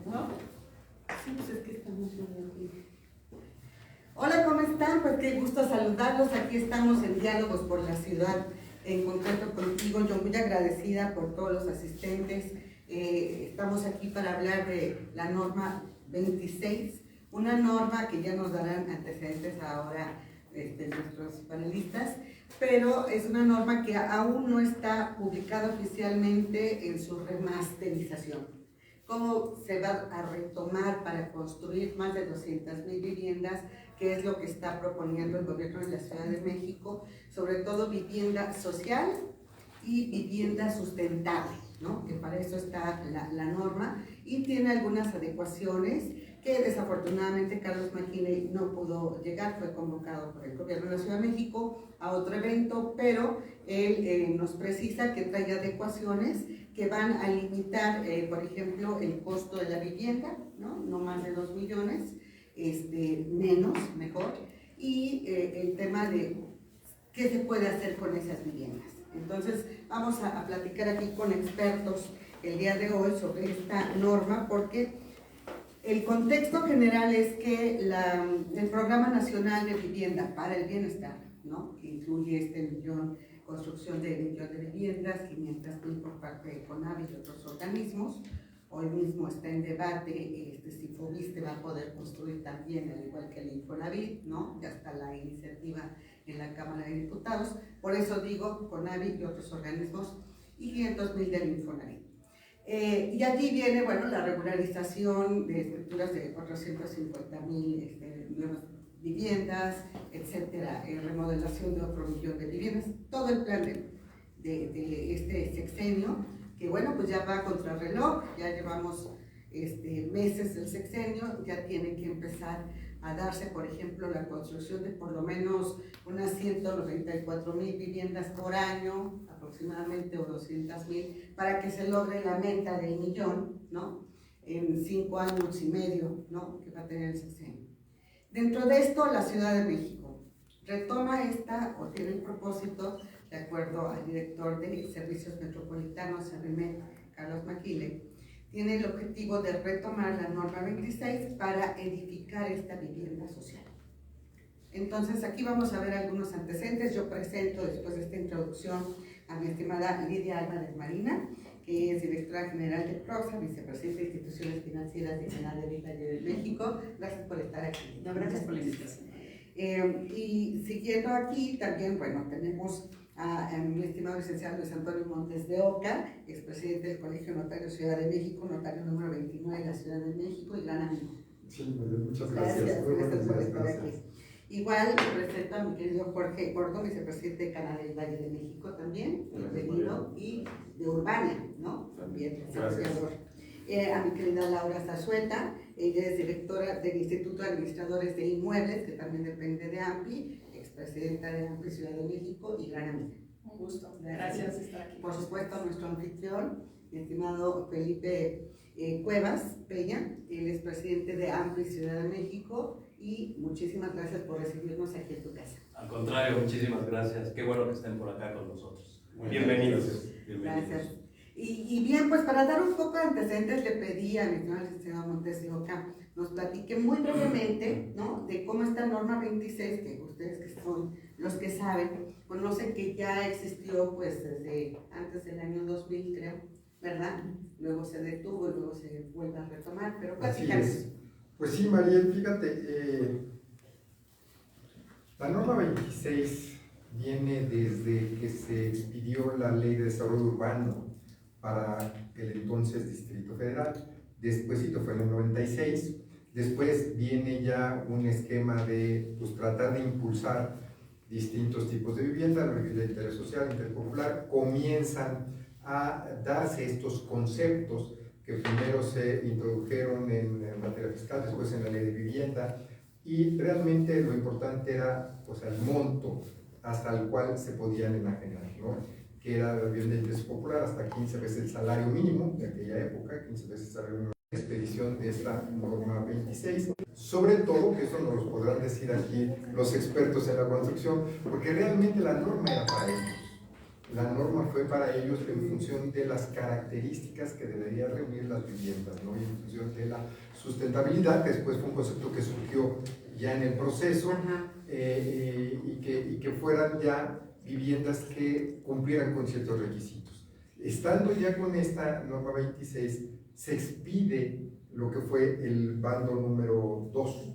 ¿no? Sí, pues es que estamos aquí. Hola, ¿cómo están? Pues qué gusto saludarlos. Aquí estamos en Diálogos por la Ciudad, en concreto contigo. Yo muy agradecida por todos los asistentes. Estamos aquí para hablar de la norma 26, una norma que ya nos darán antecedentes ahora nuestros panelistas, pero es una norma que aún no está publicada oficialmente en su remasterización. ¿Cómo se va a retomar para construir más de 200,000 viviendas? ¿Qué es lo que está proponiendo el gobierno de la Ciudad de México? Sobre todo vivienda social y vivienda sustentable, ¿no? Que para eso está la norma, y tiene algunas adecuaciones que desafortunadamente Carlos McKinney no pudo llegar. Fue convocado por el gobierno de la Ciudad de México a otro evento, pero él nos precisa que trae adecuaciones que van a limitar, por ejemplo, el costo de la vivienda, no más de 2 millones, menos, mejor, y el tema de qué se puede hacer con esas viviendas. Entonces vamos a platicar aquí con expertos el día de hoy sobre esta norma, porque el contexto general es que el Programa Nacional de Vivienda para el Bienestar, ¿no?, que incluye construcción de 1,000,000 de viviendas, 500,000 por parte de CONAVI y otros organismos. Hoy mismo está en debate si FOBISTE va a poder construir también, al igual que el Infonavit, ¿no? Ya está la iniciativa en la Cámara de Diputados. Por eso digo CONAVI y otros organismos, y 500,000 del Infonavit. Y aquí viene, bueno, la regularización de estructuras de 450,000 nuevas viviendas, etcétera, remodelación de otro 1,000,000 de viviendas, todo el plan de este sexenio, que bueno, pues ya va contra reloj. Ya llevamos meses del sexenio, ya tiene que empezar a darse, por ejemplo, la construcción de por lo menos unas 194,000 viviendas por año, aproximadamente, o 200,000, para que se logre la meta del 1,000,000, ¿no?, en 5 años y medio, ¿no?, que va a tener el sexenio. Dentro de esto, la Ciudad de México retoma o tiene el propósito, de acuerdo al director de Servicios Metropolitanos, CRM, Carlos McKinney, tiene el objetivo de retomar la norma 26 para edificar esta vivienda social. Entonces, aquí vamos a ver algunos antecedentes. Yo presento, después de esta introducción, a mi estimada Lidia Álvarez Marina, que es directora general de PROXA, vicepresidenta de Instituciones Financieras de Canal de Valle de México. Gracias por estar aquí. No, gracias por la invitación. Y siguiendo aquí, también, bueno, tenemos a mi estimado licenciado Luis Antonio Montes de Oca, expresidente del Colegio Notario Ciudad de México, notario número 29 de la Ciudad de México y gran amigo. Sí, muchas gracias. Gracias por estar aquí. Igual presento a mi querido Jorge Gordo, vicepresidente de Canal del Valle de México también, bienvenido, y de Urbania, ¿no?, también desarrollador. A mi querida Laura Zazueta, ella es directora del Instituto de Administradores de Inmuebles, que también depende de AMPI, expresidenta de AMPI Ciudad de México y gran amiga. Un gusto, gracias por estar aquí. Por supuesto, nuestro anfitrión, mi estimado Felipe Cuevas Peña, él es presidente de AMPI Ciudad de México, y muchísimas gracias por recibirnos aquí en tu casa. Al contrario, muchísimas gracias. Qué bueno que estén por acá con nosotros. Bienvenidos. Gracias. Y bien, pues para dar un poco de antecedentes, le pedí a mi señor licenciado Montes de Oca nos platique muy brevemente, ¿no?, de cómo esta norma 26, que ustedes, que son los que saben, conocen que ya existió pues desde antes del año 2000, creo, ¿verdad? Luego se detuvo y luego se vuelve a retomar, pero platícanos. Pues sí, Mariel, fíjate, la norma 26 viene desde que se expidió la Ley de Desarrollo Urbano para el entonces Distrito Federal. Despuésito fue en el 96. Después viene ya un esquema de tratar de impulsar distintos tipos de vivienda, la vivienda de interés social, interpopular. Comienzan a darse estos conceptos que primero se introdujeron en materia fiscal, después en la ley de vivienda, y realmente lo importante era pues el monto hasta el cual se podían enajenar, ¿no?, que era la vivienda de interés popular hasta 15 veces el salario mínimo de aquella época, 15 veces el salario mínimo. Expedición de esta norma 26, sobre todo, que eso nos lo podrán decir aquí los expertos en la construcción, porque realmente la norma era para ellos. La norma fue para ellos en función de las características que deberían reunir las viviendas, ¿no? Y en función de la sustentabilidad, que después fue un concepto que surgió ya en el proceso, y que fueran ya viviendas que cumplieran con ciertos requisitos. Estando ya con esta norma 26, se expide lo que fue el bando número 2,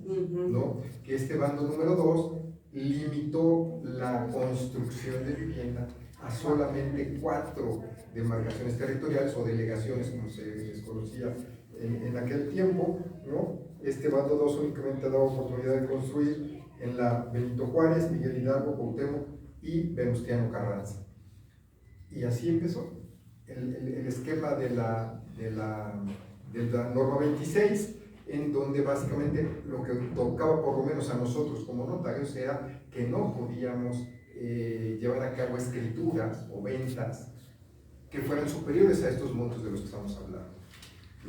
¿no? Que este bando número 2 limitó la construcción de vivienda a solamente 4 demarcaciones territoriales o delegaciones, como se les conocía en aquel tiempo, ¿no? Este bando 2 únicamente daba oportunidad de construir en la Benito Juárez, Miguel Hidalgo, Cuauhtémoc y Venustiano Carranza. Y así empezó el esquema de la norma 26, en donde básicamente lo que tocaba por lo menos a nosotros como notarios era que no podíamos llevar a cabo escrituras o ventas que fueran superiores a estos montos de los que estamos hablando.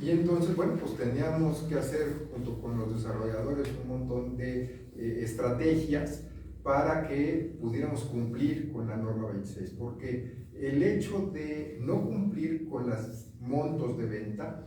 Y entonces, bueno, pues teníamos que hacer junto con los desarrolladores un montón de estrategias para que pudiéramos cumplir con la norma 26, porque el hecho de no cumplir con los montos de venta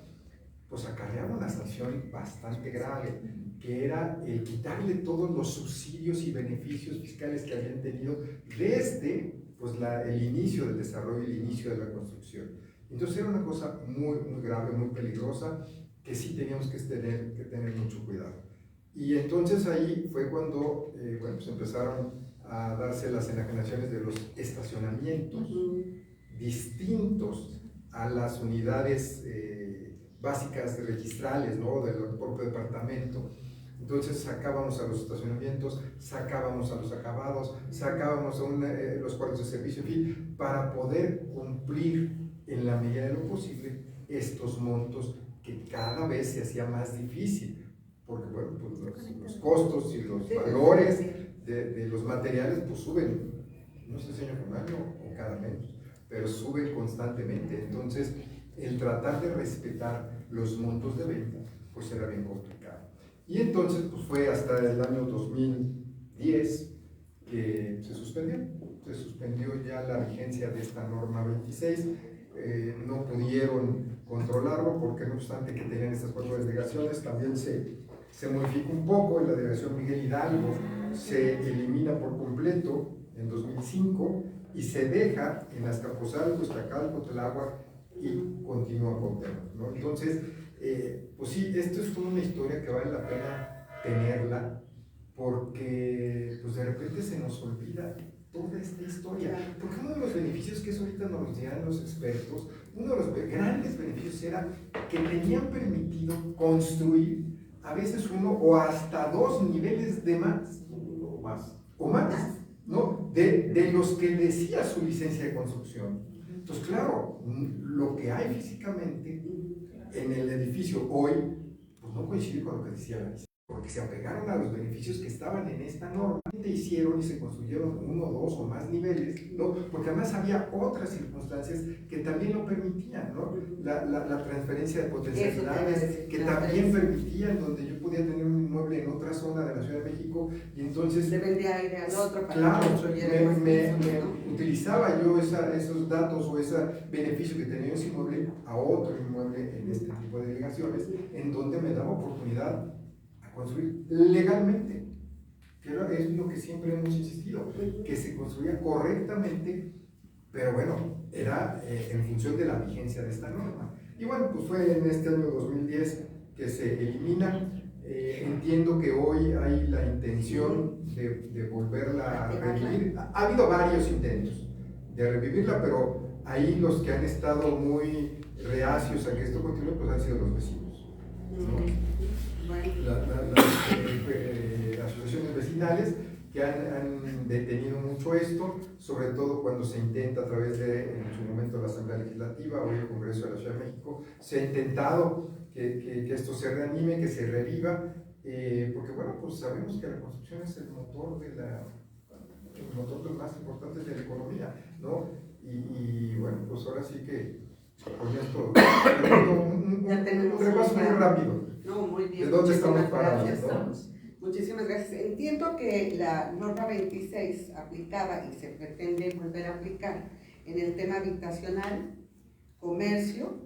pues acarreaba una sanción bastante grave, que era el quitarle todos los subsidios y beneficios fiscales que habían tenido desde pues, el inicio del desarrollo y el inicio de la construcción. Entonces era una cosa muy, muy grave, muy peligrosa, que sí teníamos que tener mucho cuidado. Y entonces ahí fue cuando bueno, pues empezaron a darse las enajenaciones de los estacionamientos distintos a las unidades básicas registrales, ¿no? Del propio departamento. Entonces sacábamos a los estacionamientos, sacábamos a los acabados, sacábamos a los cuartos de servicio, en fin, para poder cumplir en la medida de lo posible estos montos que cada vez se hacía más difícil, porque bueno, pues los costos y los valores de los materiales pues suben, no sé si año con año o cada mes, pero suben constantemente. Entonces el tratar de respetar los montos de venta pues era bien complicado. Y entonces pues fue hasta el año 2010 que se suspendió ya la vigencia de esta norma 26. No pudieron controlarlo porque no obstante que tenían estas 4 delegaciones, también se modificó un poco. En la delegación Miguel Hidalgo se elimina por completo en 2005 y se deja en Azcapotzalco, Iztacalco, Tláhuac y continúa Cuauhtémoc, ¿no? Entonces, pues sí, esto es toda una historia que vale la pena tenerla, porque pues de repente se nos olvida toda esta historia, porque uno de los beneficios que eso ahorita nos dirán los expertos, uno de los grandes beneficios era que tenían permitido construir a veces 1 o hasta 2 niveles de más, o más, ¿no? De los que decía su licencia de construcción. Entonces, claro, lo que hay físicamente en el edificio hoy, pues no coincide con lo que decía la licencia, porque se apegaron a los beneficios que estaban en esta norma, hicieron y se construyeron 1, 2 o más niveles, ¿no? Porque además había otras circunstancias que también lo permitían, ¿no? La transferencia de potencialidades que también permitían, donde yo podía tener un inmueble en otra zona de la Ciudad de México y entonces le vendía aire al otro para claro, que construyera me utilizaba yo esos datos o ese beneficio que tenía ese inmueble a otro inmueble en este tipo de delegaciones, en donde me daba oportunidad a construir legalmente, que es lo que siempre hemos insistido, que se construía correctamente, pero bueno, era en función de la vigencia de esta norma. Y bueno, pues fue en este año 2010 que se elimina. Entiendo que hoy hay la intención de volverla a revivir. Ha habido varios intentos de revivirla, pero ahí los que han estado muy reacios a que esto continúe, pues han sido los vecinos, ¿no? Las asociaciones vecinales que han detenido mucho esto, sobre todo cuando se intenta a través de, en su momento, la Asamblea Legislativa o el Congreso de la Ciudad de México, se ha intentado que esto se reanime, que se reviva, porque bueno, pues sabemos que la construcción es el motor de los más importantes de la economía, ¿no? Y bueno, pues ahora sí que con esto un repaso muy rápido. No, muy bien. ¿De dónde estamos parados? parados? Muchísimas gracias. Entiendo que la norma 26 aplicada y se pretende volver a aplicar en el tema habitacional, comercio,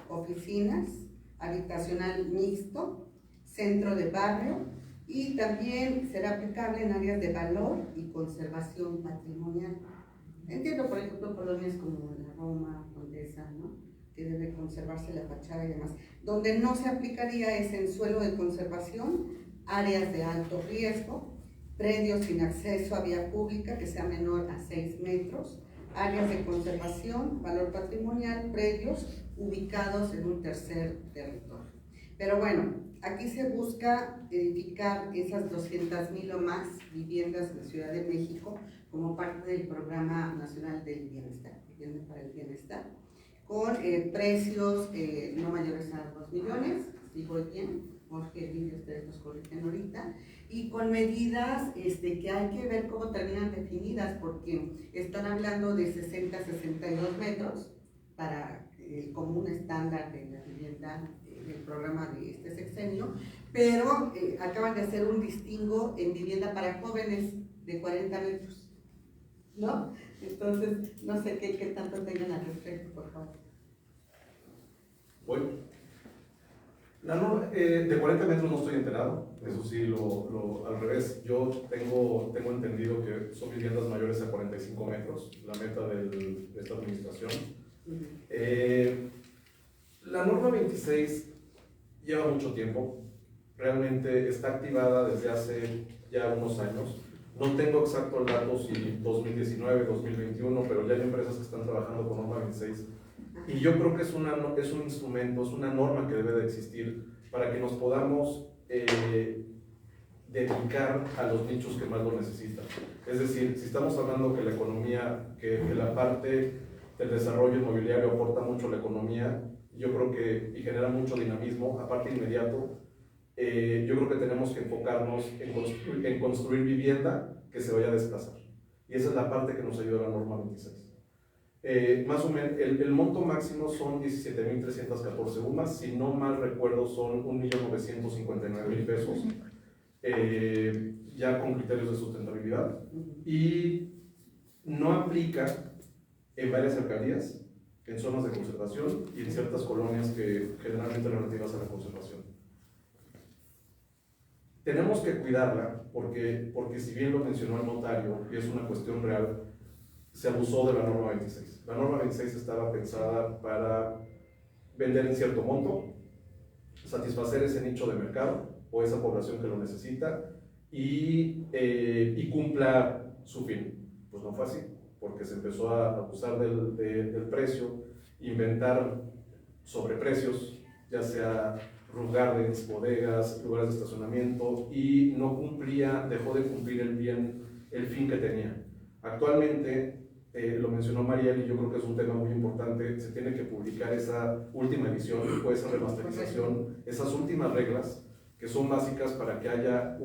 oficinas, habitacional mixto, centro de barrio, y también será aplicable en áreas de valor y conservación patrimonial. Entiendo, por ejemplo, colonias como la Roma, Condesa, ¿no?, que debe conservarse la fachada y demás. Donde no se aplicaría es en suelo de conservación, áreas de alto riesgo, predios sin acceso a vía pública que sea menor a 6 metros, áreas de conservación, valor patrimonial, predios ubicados en un tercer territorio. Pero bueno, aquí se busca edificar esas 200,000 o más viviendas en la Ciudad de México como parte del Programa Nacional del Bienestar, Vivienda para el Bienestar, con precios no mayores a 2 millones, si voy bien, Jorge y ustedes nos corrigen ahorita, y con medidas que hay que ver cómo terminan definidas, porque están hablando de 60 a 62 metros para el común estándar de la vivienda del programa de este sexenio, pero acaban de hacer un distingo en vivienda para jóvenes de 40 metros, ¿no? Entonces, no sé qué tanto tengan al respecto, por favor. Voy. La norma, de 40 metros no estoy enterado, eso sí, al revés. Yo tengo entendido que son viviendas mayores a 45 metros, la meta de esta administración. La norma 26 lleva mucho tiempo, realmente está activada desde hace ya unos años. No tengo exacto el dato si 2019, 2021, pero ya hay empresas que están trabajando con norma 26. Y yo creo que es un instrumento, es una norma que debe de existir para que nos podamos dedicar a los nichos que más lo necesitan. Es decir, si estamos hablando que la economía, que la parte del desarrollo inmobiliario aporta mucho a la economía, yo creo que, y genera mucho dinamismo, aparte inmediato, yo creo que tenemos que enfocarnos en construir vivienda que se vaya a desplazar. Y esa es la parte que nos ayuda la norma 26. Más o menos, el monto máximo son 17,314 UMAS, si no mal recuerdo son 1,959,000 pesos, ya con criterios de sustentabilidad, y no aplica en varias alcaldías, en zonas de conservación y en ciertas colonias que generalmente relativas a la conservación. Tenemos que cuidarla porque si bien lo mencionó el notario, y es una cuestión real, se abusó de la norma 26. La norma 26 estaba pensada para vender en cierto monto, satisfacer ese nicho de mercado o esa población que lo necesita y cumpla su fin. Pues no fue así, porque se empezó a abusar del precio, inventar sobreprecios, ya sea roof gardens, bodegas, lugares de estacionamiento, y no cumplía, dejó de cumplir el fin que tenía. Actualmente, lo mencionó Mariel y yo creo que es un tema muy importante, se tiene que publicar esa última edición o esa remasterización, esas últimas reglas que son básicas para que haya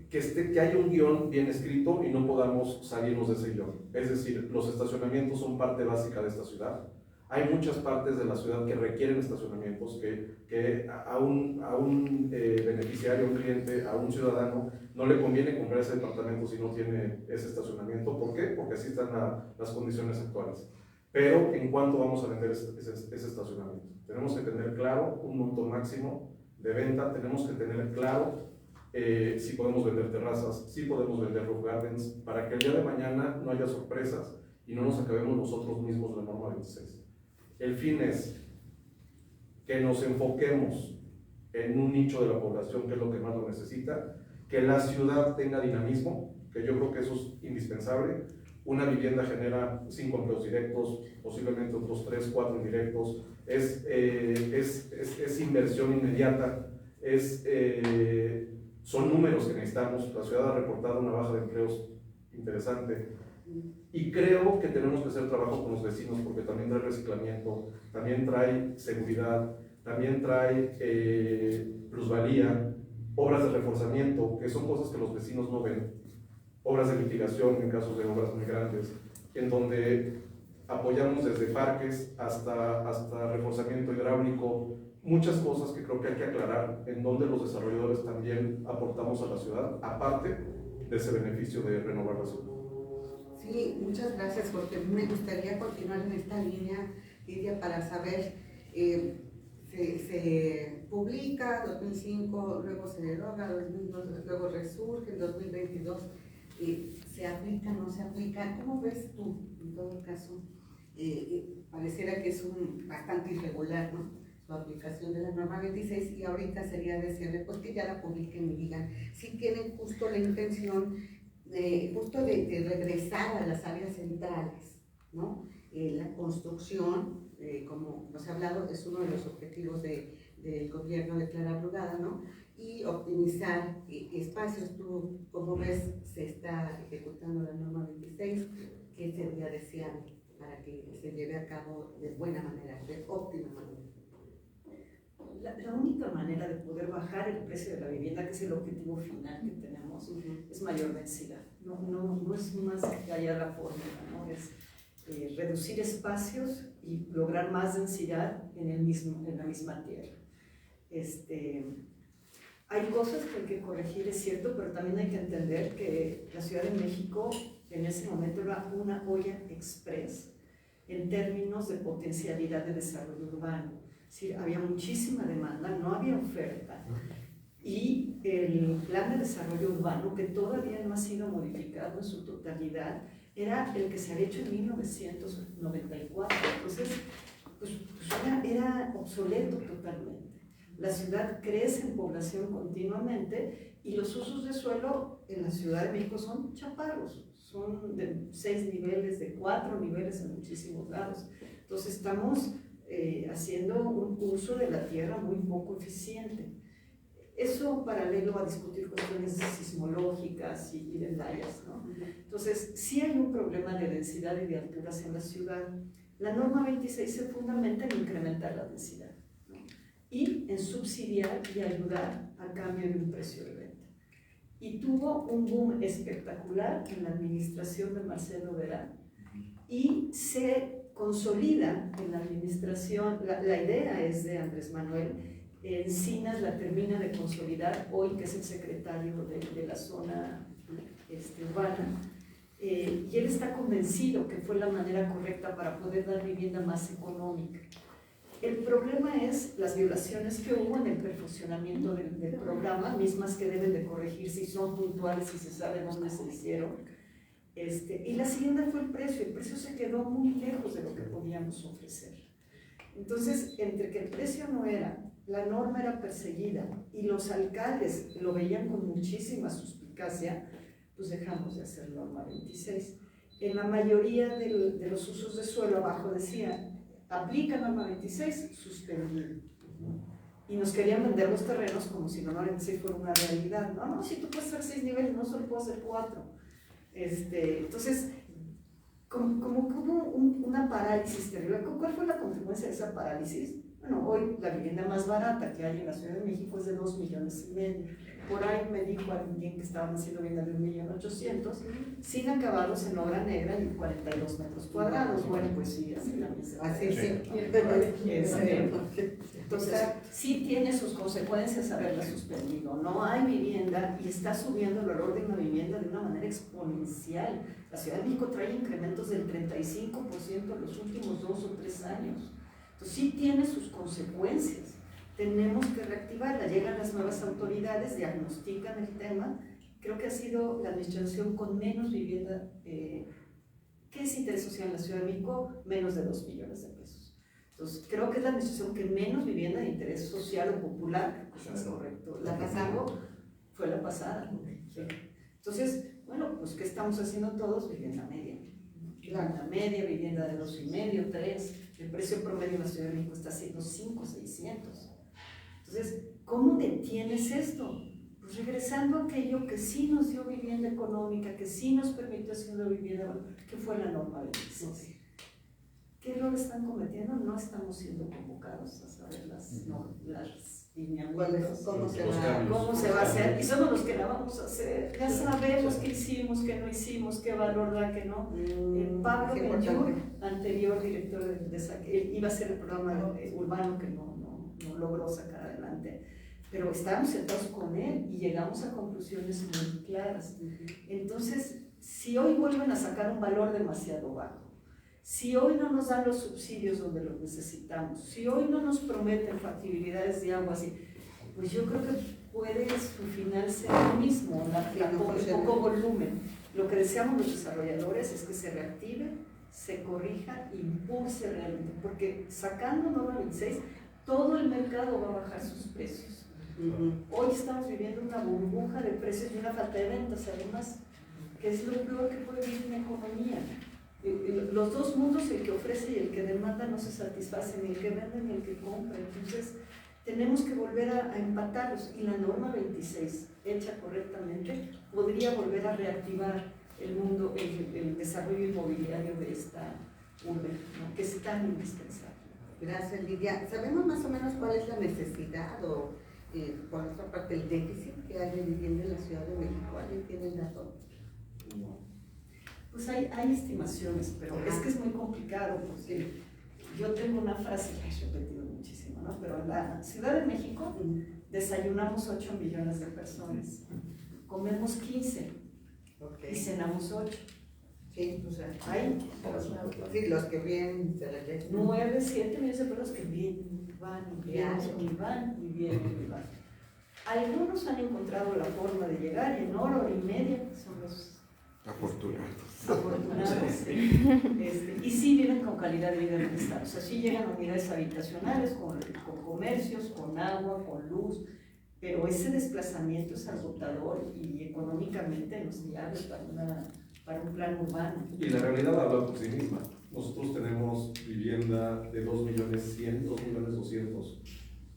que haya un guión bien escrito y no podamos salirnos de ese guión. Es decir, los estacionamientos son parte básica de esta ciudad. Hay muchas partes de la ciudad que requieren estacionamientos, que a un beneficiario, a un cliente, a un ciudadano, no le conviene comprar ese departamento si no tiene ese estacionamiento. ¿Por qué? Porque así están las condiciones actuales. Pero, ¿en cuánto vamos a vender ese estacionamiento? Tenemos que tener claro un monto máximo de venta, tenemos que tener claro si podemos vender terrazas, si podemos vender roof gardens, para que el día de mañana no haya sorpresas y no nos acabemos nosotros mismos la norma 26. El fin es que nos enfoquemos en un nicho de la población que es lo que más lo necesita, que la ciudad tenga dinamismo, que yo creo que eso es indispensable. Una vivienda genera 5 empleos directos, posiblemente otros 3, 4 indirectos, es inversión inmediata, son números que necesitamos. La ciudad ha reportado una baja de empleos interesante. Y creo que tenemos que hacer trabajo con los vecinos porque también trae reciclamiento, también trae seguridad, también trae plusvalía, obras de reforzamiento, que son cosas que los vecinos no ven, obras de mitigación en casos de obras muy grandes, en donde apoyamos desde parques hasta reforzamiento hidráulico, muchas cosas que creo que hay que aclarar, en donde los desarrolladores también aportamos a la ciudad, aparte de ese beneficio de renovar la ciudad. Sí, muchas gracias, porque me gustaría continuar en esta línea, Lidia, para saber, se publica 2005, luego se deroga, 2002, luego resurge en 2022, ¿se aplica, no se aplica? ¿Cómo ves tú, en todo caso? Pareciera que es bastante irregular, ¿no?, su aplicación de la norma 26, y ahorita sería deseable pues que ya la publiquen y digan si tienen justo la intención justo de regresar a las áreas centrales, ¿no? La construcción, como nos ha hablado, es uno de los objetivos del gobierno de Clara Brugada, ¿no? Y optimizar espacios. ¿Tú cómo ves se está ejecutando la norma 26? ¿Qué sería deseable para que se lleve a cabo de buena manera, de óptima manera? La única manera de poder bajar el precio de la vivienda, que es el objetivo final que tenemos, es mayor densidad. No es más que haya la fórmula, ¿no? Es reducir espacios y lograr más densidad en la misma tierra. Hay cosas que hay que corregir, es cierto, pero también hay que entender que la Ciudad de México en ese momento era una olla express en términos de potencialidad de desarrollo urbano. Es decir, había muchísima demanda, no había oferta, y el plan de desarrollo urbano, que todavía no ha sido modificado en su totalidad, era el que se había hecho en 1994, entonces pues era obsoleto totalmente. La ciudad crece en población continuamente y los usos de suelo en la Ciudad de México son chaparros, son de 6 niveles, de 4 niveles en muchísimos lados. Entonces estamos haciendo un uso de la tierra muy poco eficiente. Eso paralelo a discutir cuestiones sismológicas y de fallas, ¿no? Entonces, sí hay un problema de densidad y de alturas en la ciudad. La norma 26 se fundamenta en incrementar la densidad, ¿no?, y en subsidiar y ayudar a cambio de un precio de venta. Y tuvo un boom espectacular en la administración de Marcelo Ebrard y se consolida en la administración, la idea es de Andrés Manuel. Encinas la termina de consolidar hoy, que es el secretario de la zona urbana, y él está convencido que fue la manera correcta para poder dar vivienda más económica. El problema es las violaciones que hubo en el perfeccionamiento del programa, mismas que deben de corregirse y son puntuales y se sabe dónde se hicieron. Y la siguiente fue el precio se quedó muy lejos de lo que podíamos ofrecer. Entonces, entre que el precio no era, la norma era perseguida y los alcaldes lo veían con muchísima suspicacia, pues dejamos de hacer norma 26. En la mayoría de los usos de suelo abajo decía, aplica norma 26, suspendido. Y nos querían vender los terrenos como si norma 26 fuera una realidad. No, si tú puedes hacer 6 niveles, no solo puedo hacer 4. Entonces, como hubo una parálisis terrible. ¿Cuál fue la consecuencia de esa parálisis? Bueno, hoy la vivienda más barata que hay en la Ciudad de México es de 2,5 millones. Por ahí me dijo alguien que estaban haciendo vivienda de 1,800,000, sin acabados en obra negra y 42 metros cuadrados. Bueno, pues sí, así la misma. Así sí. Entonces, sí tiene sus consecuencias haberla suspendido. No hay vivienda y está subiendo el valor de una vivienda de una manera exponencial. La Ciudad de México trae incrementos del 35% en los últimos 2 o 3 años. Entonces, sí tiene sus consecuencias. Tenemos que reactivarla. Llegan las nuevas autoridades, diagnostican el tema. Creo que ha sido la administración con menos vivienda. ¿Qué es interés social en la Ciudad de México? Menos de 2 millones de pesos. Entonces, creo que es la administración que menos vivienda de interés social o popular, es correcto. La pasada fue la pasada. Sí. Entonces, bueno, pues ¿qué estamos haciendo todos? Vivienda media. Vivienda media, vivienda de 2,5, 3. El precio promedio en la Ciudad de México está haciendo 5, 600. Entonces, ¿cómo detienes esto? Pues regresando a aquello que sí nos dio vivienda económica, que sí nos permitió hacer una vivienda, que fue la norma 26. ¿Qué errores están cometiendo? No estamos siendo convocados a saber las lineamientos. ¿Cómo se va a hacer? Y somos los que la vamos a hacer. Ya sabemos qué hicimos, qué no hicimos, qué valor da, qué no. Pablo Benjur, anterior director de SAC, iba a ser el programa urbano que no logró sacar adelante, pero estábamos sentados con él y llegamos a conclusiones muy claras. Entonces, si hoy vuelven a sacar un valor demasiado bajo, si hoy no nos dan los subsidios donde los necesitamos, si hoy no nos prometen factibilidades de agua así, pues yo creo que puede su final ser el mismo, el poco volumen. Lo que deseamos los desarrolladores es que se reactive, se corrija, impulse realmente, porque sacando norma 26, todo el mercado va a bajar sus precios. Hoy estamos viviendo una burbuja de precios y una falta de ventas, además, que es lo peor que puede vivir una economía. Los dos mundos, el que ofrece y el que demanda, no se satisfacen, ni el que vende ni el que compra. Entonces, tenemos que volver a empatarlos. Y la norma 26, hecha correctamente, podría volver a reactivar el mundo, el desarrollo inmobiliario de esta urbe, ¿no? Que es tan indispensable. Gracias, Lidia. ¿Sabemos más o menos cuál es la necesidad o, por otra parte, el déficit que hay de vivienda en la Ciudad de México? ¿Alguien tiene el dato? No. Pues hay estimaciones, pero es que es muy complicado, porque yo tengo una frase que he repetido muchísimo, ¿no? Pero en la Ciudad de México desayunamos 8 millones de personas, comemos 15 y cenamos 8. Sí, o sea, Hay sí, los que vienen se la llevan. 9, 7 millones de personas que vienen, van y vienen, y van y vienen y van. Algunos han encontrado la forma de llegar y en hora y media son los afortunados, sí. Y sí viven con calidad de vida en el estado, o sea, sí llegan a unidades habitacionales, con comercios, con agua, con luz, pero ese desplazamiento es agotador y económicamente no es viable para un plan urbano. Y la realidad habla por sí misma. Nosotros tenemos vivienda de 2.100.000, 2.200.000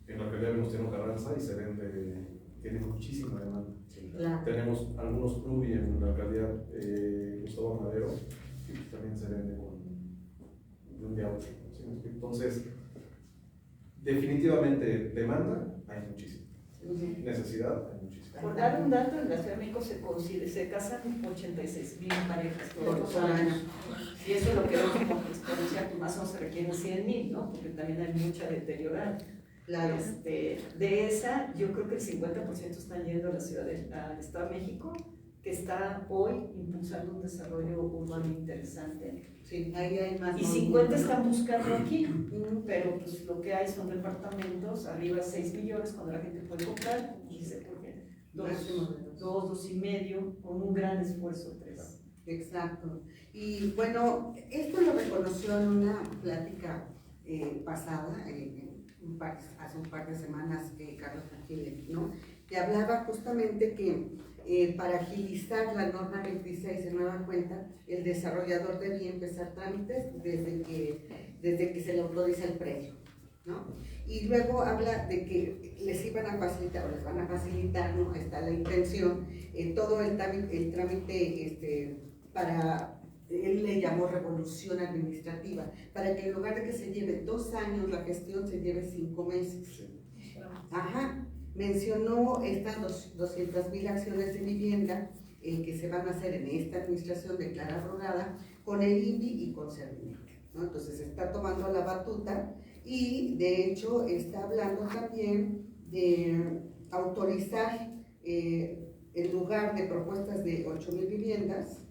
en la alcaldía de Venustiano Carranza y se vende, tiene muchísima demanda. Claro. Tenemos algunos clubes en la alcaldía Gustavo Madero y también se vende de un día a otro. ¿Sí? Entonces, definitivamente demanda hay muchísima. Necesidad hay muchísima. Por dar un dato, en la Ciudad de México se casan 86,000 parejas todos los años. Y eso es lo que vemos como exponencial, que más o menos se requieren 100,000, ¿no? Porque también hay mucha deteriorada. Claro. De esa, yo creo que el 50% están yendo a la al Estado de México, que está hoy impulsando un desarrollo urbano interesante. Sí, ahí hay más. Y 50 están buscando aquí, pero pues lo que hay son departamentos, arriba 6 millones cuando la gente puede comprar, y se puede 2,5, con un gran esfuerzo 3. Exacto. Y bueno, esto lo reconoció en una plática pasada, hace un par de semanas, Carlos Ángel, ¿no? Que hablaba justamente que para agilizar la norma 26 de nueva cuenta, el desarrollador debía empezar trámites desde que se le autoriza el predio, ¿no? Y luego habla de que les iban a facilitar, o les van a facilitar, ¿no? Está la intención, todo el trámite para... Él le llamó revolución administrativa, para que en lugar de que se lleve 2 años la gestión, se lleve 5 meses. Ajá, mencionó estas 200,000 acciones de vivienda que se van a hacer en esta administración de Clara Brugada con el INVI y con Servinet, ¿no? Entonces está tomando la batuta y de hecho está hablando también de autorizar en lugar de propuestas de 8,000 viviendas.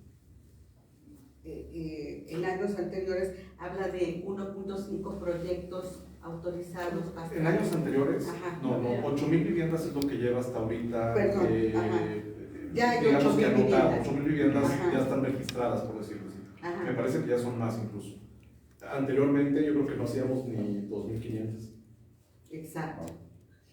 En años anteriores habla de 1.5 proyectos autorizados. En años anteriores, Ajá. no, 8,000 viviendas es lo que lleva hasta ahorita. Perdón, ya hay digamos 8,000 que anotar, viviendas. 8,000 viviendas Ajá. ya están registradas, por decirlo así. Ajá. Me parece que ya son más incluso. Anteriormente yo creo que no hacíamos ni 2.500. Exacto.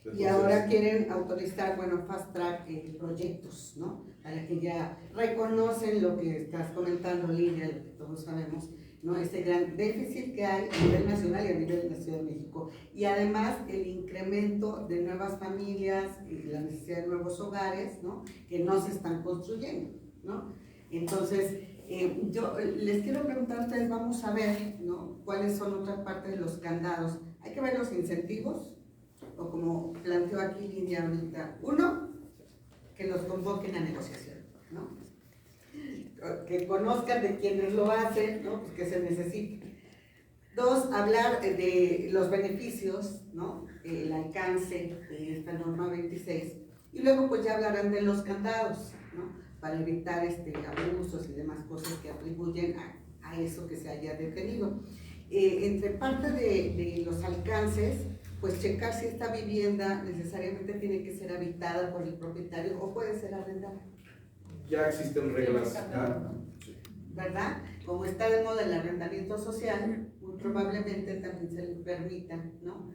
Entonces, Y ahora quieren autorizar, bueno, fast track proyectos, ¿no? Para que ya reconocen lo que estás comentando, Lidia, lo que todos sabemos, ¿no? Este gran déficit que hay a nivel nacional y a nivel de la Ciudad de México. Y además el incremento de nuevas familias y la necesidad de nuevos hogares, ¿no? Que no se están construyendo, ¿no? Entonces, yo les quiero preguntar a ustedes, vamos a ver, ¿no? ¿Cuáles son otra parte de los candados? Hay que ver los incentivos, o como planteó aquí Lidia ahorita. Uno, que los convoquen a negociación, ¿no? Que conozcan de quienes lo hacen, ¿no? Pues que se necesite. 2, hablar de los beneficios, ¿no? El alcance de esta norma 26. Y luego pues ya hablarán de los candados, ¿no? para evitar abusos y demás cosas que atribuyen a eso que se haya detenido. Entre parte de los alcances, pues checar si esta vivienda necesariamente tiene que ser habitada por el propietario o puede ser arrendada. Ya existen reglas. ¿Verdad? Como está de moda el arrendamiento social, muy probablemente también se le permita, ¿no?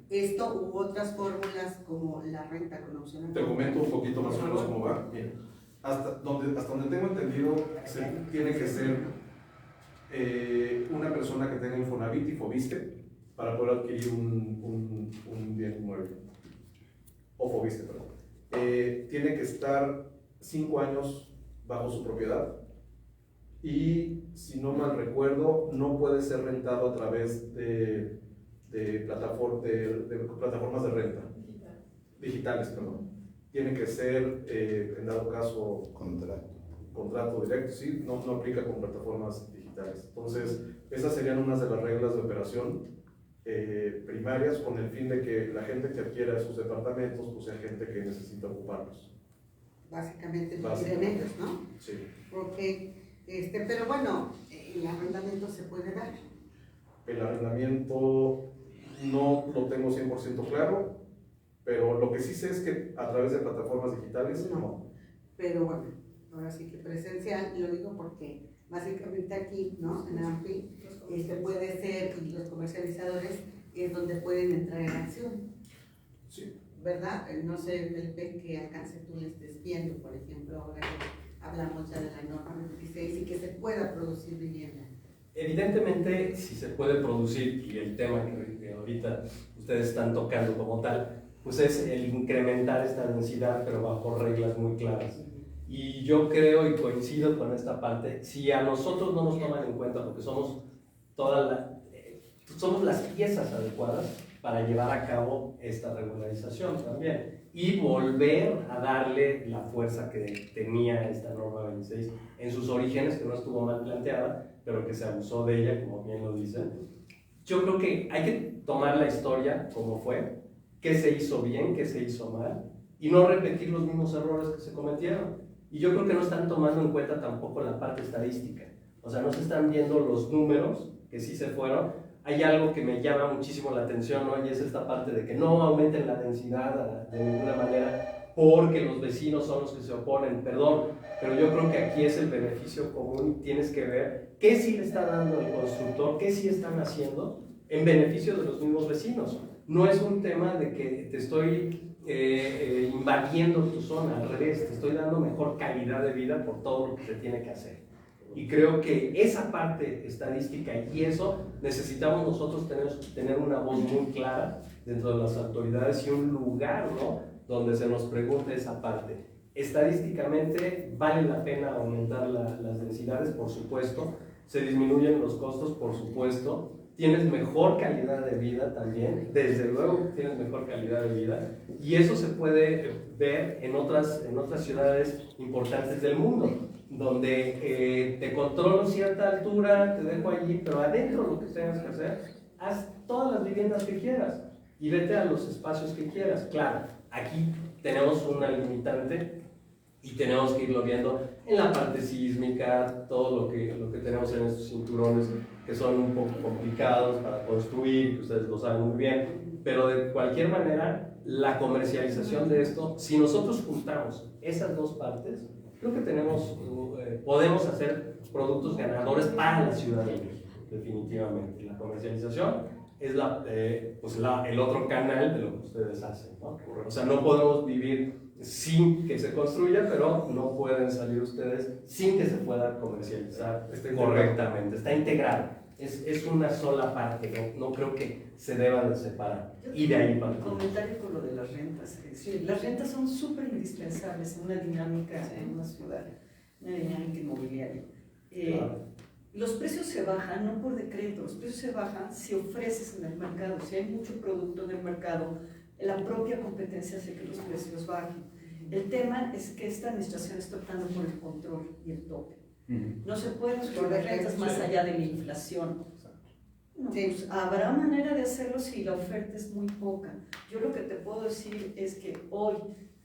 Esto u otras fórmulas como la renta con opción. Te comento un poquito más o menos cómo va. Bien. Hasta donde tengo entendido, tiene que ser una persona que tenga Infonavit y Fobiste para poder adquirir un bien inmueble. O Fobiste, perdón. Tiene que estar 5 años bajo su propiedad y, si no mal recuerdo, no puede ser rentado a través de plataformas de renta. Digitales, perdón. Tiene que ser, en dado caso, contrato directo, sí, no aplica con plataformas digitales. Entonces, esas serían unas de las reglas de operación primarias, con el fin de que la gente que adquiera esos departamentos pues sea gente que necesita ocuparlos. Básicamente vivir en ellos, ¿no? Sí. Ok, pero bueno, el arrendamiento se puede dar. El arrendamiento no lo tengo 100% claro, pero lo que sí sé es que a través de plataformas digitales no. Pero bueno, ahora sí que presencial, y lo digo porque básicamente aquí, ¿no? En AMPI, puede ser, y los comercializadores es donde pueden entrar en acción. Sí. ¿Verdad? No sé, Felipe, qué alcance tú le estés viendo, por ejemplo, ahora que hablamos ya de la norma 26 y que se pueda producir vivienda. Evidentemente, si se puede producir, y el tema que ahorita ustedes están tocando como tal, pues es el incrementar esta densidad, pero bajo reglas muy claras. Y yo creo y coincido con esta parte, si a nosotros no nos toman en cuenta, porque somos somos las piezas adecuadas para llevar a cabo esta regularización también y volver a darle la fuerza que tenía esta norma 26 en sus orígenes, que no estuvo mal planteada, pero que se abusó de ella, como bien lo dicen. Yo creo que hay que tomar la historia como fue, qué se hizo bien, qué se hizo mal, y no repetir los mismos errores que se cometieron. Y yo creo que no están tomando en cuenta tampoco la parte estadística. O sea, no se están viendo los números que sí se fueron. Hay algo que me llama muchísimo la atención, ¿no? Y es esta parte de que no aumenten la densidad de ninguna manera porque los vecinos son los que se oponen. Perdón, pero yo creo que aquí es el beneficio común. Tienes que ver qué sí le está dando el constructor, qué sí están haciendo en beneficio de los mismos vecinos. No es un tema de que te estoy invadiendo tu zona, al revés, te estoy dando mejor calidad de vida por todo lo que se tiene que hacer. Y creo que esa parte estadística y eso necesitamos nosotros tener una voz muy clara dentro de las autoridades y un lugar, ¿no?, donde se nos pregunte esa parte. Estadísticamente vale la pena aumentar las densidades, por supuesto, se disminuyen los costos, por supuesto, tienes mejor calidad de vida también, desde luego tienes mejor calidad de vida, y eso se puede ver en otras ciudades importantes del mundo, donde te controlo cierta altura, te dejo allí, pero adentro lo que tengas que hacer, haz todas las viviendas que quieras y vete a los espacios que quieras. Claro, aquí tenemos una limitante y tenemos que irlo viendo en la parte sísmica, todo lo que tenemos en estos cinturones que son un poco complicados para construir, que ustedes lo saben muy bien, pero de cualquier manera la comercialización de esto, si nosotros juntamos esas dos partes, creo que podemos hacer productos ganadores para la Ciudad de México, definitivamente. La comercialización es el otro canal de lo que ustedes hacen, ¿no? O sea, no podemos vivir sin que se construya, pero no pueden salir ustedes sin que se pueda comercializar correctamente. Está integrado. Es una sola parte, no creo que se deban de separar. Y de ahí para comentario con lo de las rentas. Sí, las rentas son súper indispensables en una dinámica en una ciudad, una dinámica inmobiliaria. Claro. Los precios se bajan no por decreto, los precios se bajan si ofreces en el mercado, si hay mucho producto en el mercado, la propia competencia hace que los precios bajen. El tema es que esta administración está optando por el control y el tope. No se pueden subir las rentas más allá de la inflación. No, pues habrá manera de hacerlo si la oferta es muy poca. Yo lo que te puedo decir es que hoy,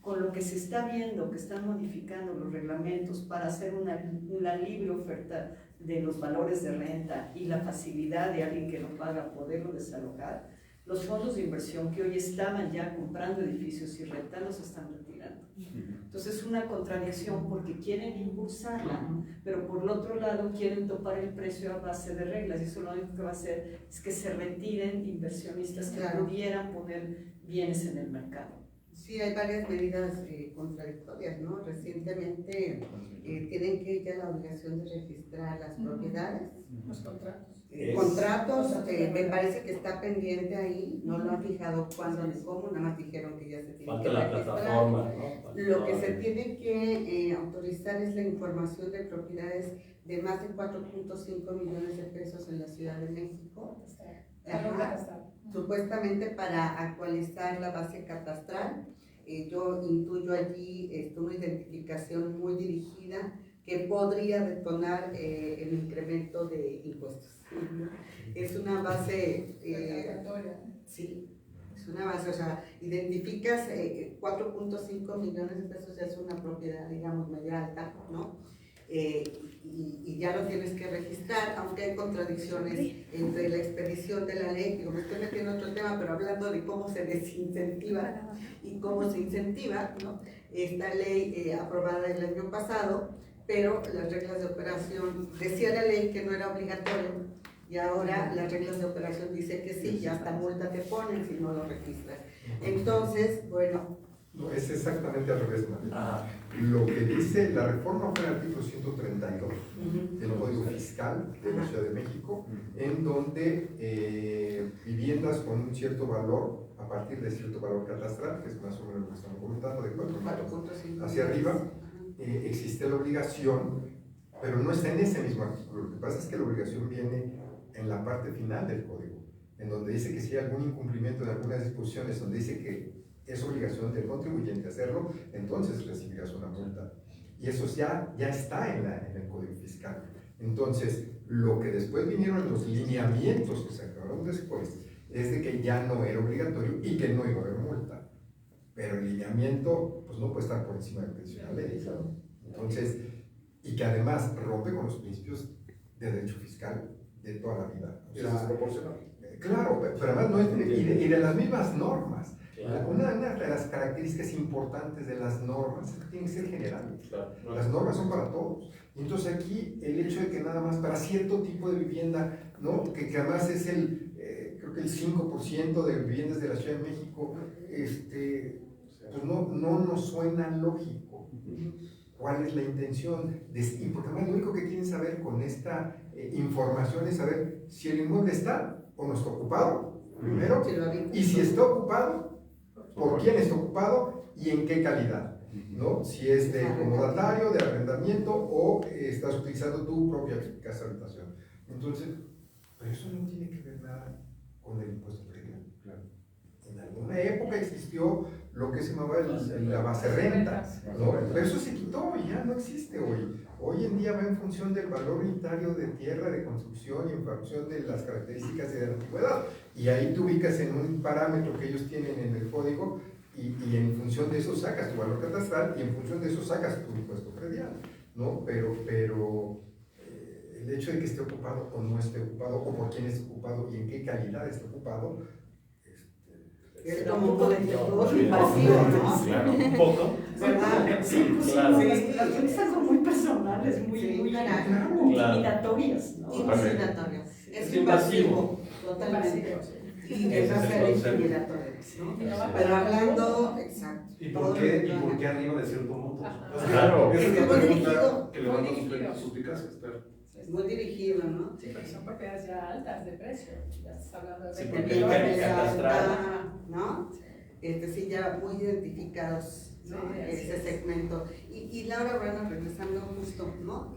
con lo que se está viendo, que están modificando los reglamentos para hacer una libre oferta de los valores de renta y la facilidad de alguien que lo paga poderlo desalojar, los fondos de inversión que hoy estaban ya comprando edificios y rentando se están retirando. Entonces es una contradicción porque quieren impulsarla, pero por el otro lado quieren topar el precio a base de reglas, y eso lo único que va a hacer es que se retiren inversionistas que pudieran poner bienes en el mercado. Sí, hay varias medidas contradictorias, ¿no? Recientemente tienen que ya la obligación de registrar las propiedades. Los contratos. Contratos, me parece que está pendiente ahí, no lo han fijado cuándo ni cómo, nada más dijeron que ya se tiene Falta que la registrar. plataforma, ¿no? Lo que se tiene que autorizar es la información de propiedades de más de 4.5 millones de pesos en la Ciudad de México. Ajá. Supuestamente para actualizar la base catastral. Yo intuyo allí una identificación muy dirigida que podría detonar el incremento de impuestos. Es una base, sí, es una base, o sea, identificas 4.5 millones de pesos, ya es una propiedad, digamos, media alta, ¿no? Y ya lo tienes que registrar, aunque hay contradicciones entre la expedición de la ley. Digo, me estoy metiendo en otro tema, pero hablando de cómo se desincentiva y cómo se incentiva, ¿no? Esta ley aprobada el año pasado, pero las reglas de operación, decía la ley que no era obligatorio, y ahora las reglas de operación dicen que sí, y hasta multa te ponen si no lo registras. Entonces, bueno. No, es exactamente al revés, María. Lo que dice la reforma fue el artículo 132 del Código Fiscal de la Ciudad de México, en donde viviendas con un cierto valor, a partir de cierto valor catastral, que es más o menos lo que estamos comentando, de 4.5 hacia arriba, existe la obligación, pero no está en ese mismo artículo. Lo que pasa es que la obligación viene en la parte final del código, en donde dice que si hay algún incumplimiento de algunas disposiciones, donde dice que es obligación del contribuyente hacerlo, entonces recibirás una multa. Y eso ya está en el Código Fiscal. Entonces, lo que después vinieron los lineamientos que se acabaron después, es de que ya no era obligatorio y que no iba a haber multa. Pero el lineamiento, pues no puede estar por encima del precio de la ley, ¿no? Entonces, y que además rompe con los principios de derecho fiscal de toda la vida. O sea, es desproporcional. Claro, pero además no es y de las mismas normas. Una de las características importantes de las normas es que tienen que ser generales. Las normas son para todos. Y entonces aquí el hecho de que nada más para cierto tipo de vivienda, ¿no? que además es creo que el 5% de viviendas de la Ciudad de México, pues no nos suena lógico. ¿Cuál es la intención? Y porque además lo único que quieren saber con esta información es saber si el inmueble está o no está ocupado, primero, y si está ocupado, por quién está ocupado y en qué calidad, ¿no? Si es de comodatario, de arrendamiento o estás utilizando tu propia casa habitación. Entonces, pero eso no tiene que ver nada con el impuesto predial. Claro. En alguna época existió lo que se llamaba la base renta, ¿no? Pero eso se quitó y ya no existe hoy. Hoy en día va en función del valor unitario de tierra, de construcción y en función de las características de la antigüedad. Y ahí te ubicas en un parámetro que ellos tienen en el código y en función de eso sacas tu valor catastral y en función de eso sacas tu impuesto predial, ¿no? Pero el hecho de que esté ocupado o no esté ocupado, o por quién esté ocupado y en qué calidad esté ocupado, es como un poco de invasivo, ¿no? Claro, un poco. ¿Verdad? Sí, claro. las turistas son muy personales, muy intimidatorias, ¿no? Intimidatorias. Es invasivo. Totalmente. Y debe ser intimidatorio, ¿no? Pero hablando, exacto. ¿Y por qué arriba de cierto monto? Claro. Esa es Es la muy pregunta dirigido. que levanta suspicacias, claro. Muy dirigido, ¿no? Sí, pero son propiedades ya altas de precio. Ya estás hablando de Sí, 20 porque millones. el catastral, ¿no? Sí, ya muy identificados, ¿no? Sí, Ese segmento. Y Laura, bueno, regresando justo, ¿no?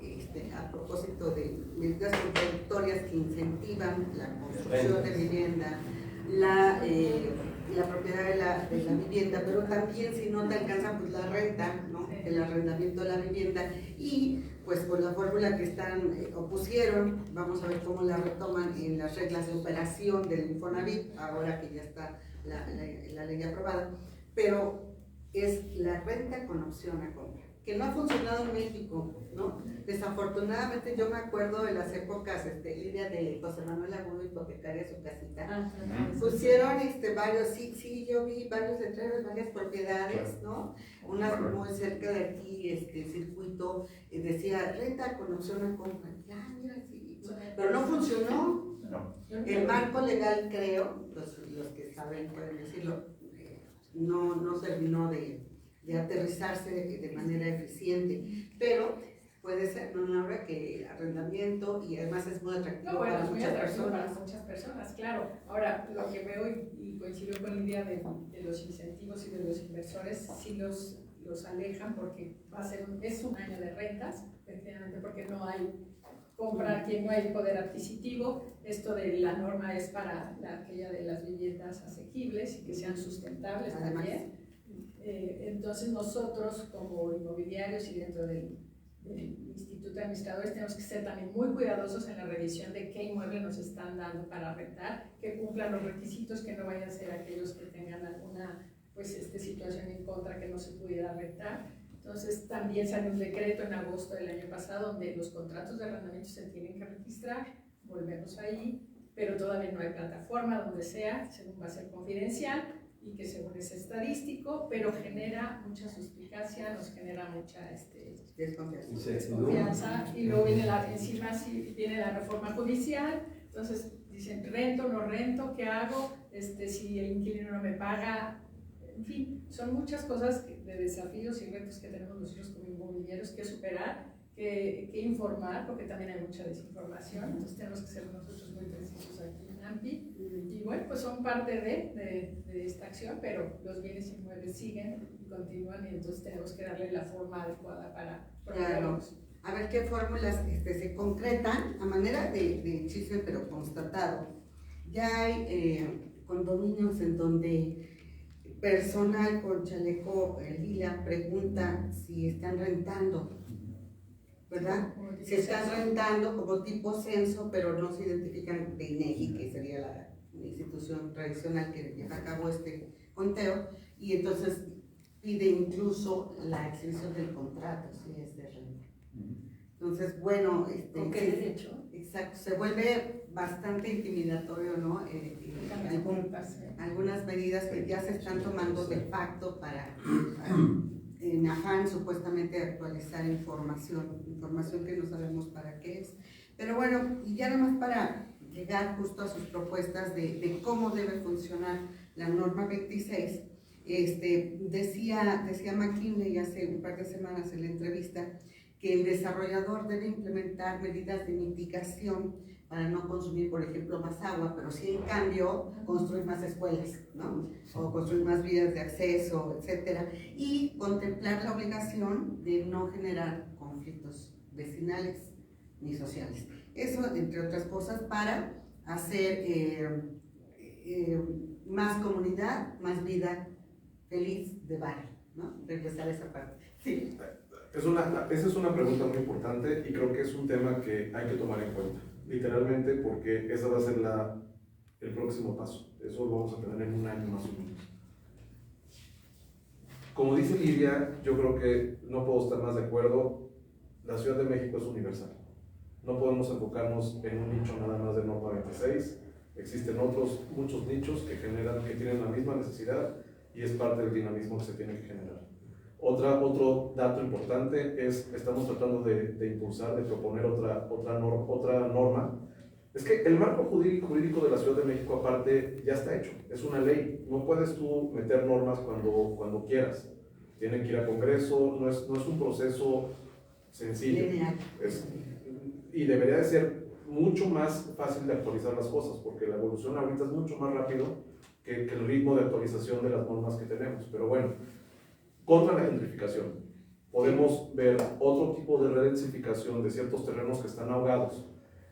A propósito de medidas contradictorias que incentivan la construcción de vivienda, la propiedad de la vivienda, pero también si no te alcanza, pues la renta, ¿no? El arrendamiento de la vivienda. Y pues con la fórmula que opusieron, vamos a ver cómo la retoman en las reglas de operación del Infonavit, ahora que ya está la ley aprobada. Pero es la renta con opción a compra, que no ha funcionado en México, ¿no? Desafortunadamente yo me acuerdo de las épocas, Lidia, de José Manuel Agudo, hipotecaria su casita, pusieron varios, sí, yo vi varios letreros, varias propiedades, ¿no? Unas muy cerca de aquí, circuito, decía renta con opción a compra, ya, mira, sí, pero no funcionó. El marco legal, creo, los que saben pueden decirlo, no terminó de aterrizarse de manera eficiente, pero puede ser una obra que arrendamiento y además es muy atractivo No, bueno, para es muy muchas atractivo personas. para muchas personas, claro. Ahora, lo que veo y coincido con Lidia de los incentivos y de los inversores, sí los alejan porque es un año de rentas, efectivamente, porque no hay compra, quien no hay poder adquisitivo. Esto de la norma es para aquella de las viviendas asequibles y que sean sustentables también. Entonces nosotros como inmobiliarios y dentro del Instituto de Administradores tenemos que ser también muy cuidadosos en la revisión de qué inmueble nos están dando para rentar, que cumplan los requisitos, que no vayan a ser aquellos que tengan alguna situación en contra que no se pudiera rentar. Entonces también salió un decreto en agosto del año pasado donde los contratos de arrendamiento se tienen que registrar, volvemos ahí, pero todavía no hay plataforma donde sea, según va a ser confidencial y que según es estadístico, pero genera mucha suspicacia, nos genera mucha desconfianza, y luego viene encima sí, viene la reforma judicial, entonces dicen rento, no rento, ¿qué hago? Si el inquilino no me paga, en fin, son muchas cosas de desafíos y retos que tenemos nosotros como inmobiliarios que superar, que informar, porque también hay mucha desinformación, entonces tenemos que ser nosotros muy precisos aquí en AMPI, y bueno, pues son parte de esta acción, pero los bienes inmuebles siguen y continúan, y entonces tenemos que darle la forma adecuada para promoverlos. A ver qué fórmulas se concretan a manera de chisme, pero constatado. Ya hay condominios en donde personal con chaleco lila pregunta si están rentando, ¿verdad? Se están rentando como tipo censo, pero no se identifican de INEGI, que sería la institución tradicional que lleva a cabo este conteo, y entonces pide incluso la exhibición del contrato, si es de renta. Entonces, bueno, ¿con qué derecho? Exacto, se vuelve bastante intimidatorio, ¿no? Algunas medidas que ya se están tomando de facto para en afán supuestamente de actualizar información que no sabemos para qué es. Pero bueno, y ya nada más para llegar justo a sus propuestas de cómo debe funcionar la norma 26, decía McKinsey hace un par de semanas en la entrevista que el desarrollador debe implementar medidas de mitigación para no consumir, por ejemplo, más agua, pero sí en cambio construir más escuelas, ¿no? O construir más vías de acceso, etcétera, y contemplar la obligación de no generar conflictos vecinales ni sociales. Eso, entre otras cosas, para hacer más comunidad, más vida feliz de barrio, ¿no? Regresar a esa parte. Sí. Esa es una pregunta muy importante y creo que es un tema que hay que tomar en cuenta, literalmente, porque ese va a ser el próximo paso. Eso lo vamos a tener en un año más o menos. Como dice Lidia, yo creo que no puedo estar más de acuerdo. La Ciudad de México es universal. No podemos enfocarnos en un nicho nada más de norma 26. Existen muchos nichos que tienen la misma necesidad y es parte del dinamismo que se tiene que generar. Otro dato importante es, estamos tratando de impulsar, de proponer otra norma. Es que el marco jurídico de la Ciudad de México aparte ya está hecho, es una ley. No puedes tú meter normas cuando quieras. Tiene que ir a Congreso, no es un proceso sencillo. Y debería de ser mucho más fácil de actualizar las cosas, porque la evolución ahorita es mucho más rápido que el ritmo de actualización de las normas que tenemos. Pero bueno, contra la gentrificación, podemos ver otro tipo de redensificación de ciertos terrenos que están ahogados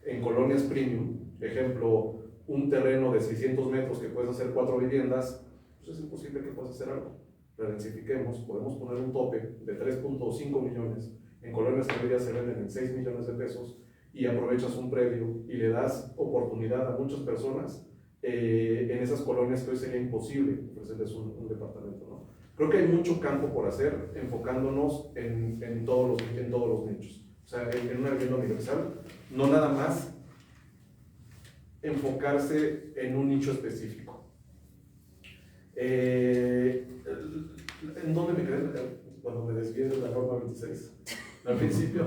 en colonias premium. Ejemplo, un terreno de 600 metros que puedes hacer 4 viviendas, pues es imposible que puedas hacer algo. Redensifiquemos, podemos poner un tope de 3.5 millones en colonias que hoy día se venden en 6 millones de pesos y aprovechas un predio y le das oportunidad a muchas personas en esas colonias que hoy sería imposible ofrecerles un departamento, ¿no? Creo que hay mucho campo por hacer, enfocándonos en todos los nichos. O sea, en una vivienda universal, no nada más enfocarse en un nicho específico. ¿En dónde me quedé cuando me desvié de la norma 26? Al principio.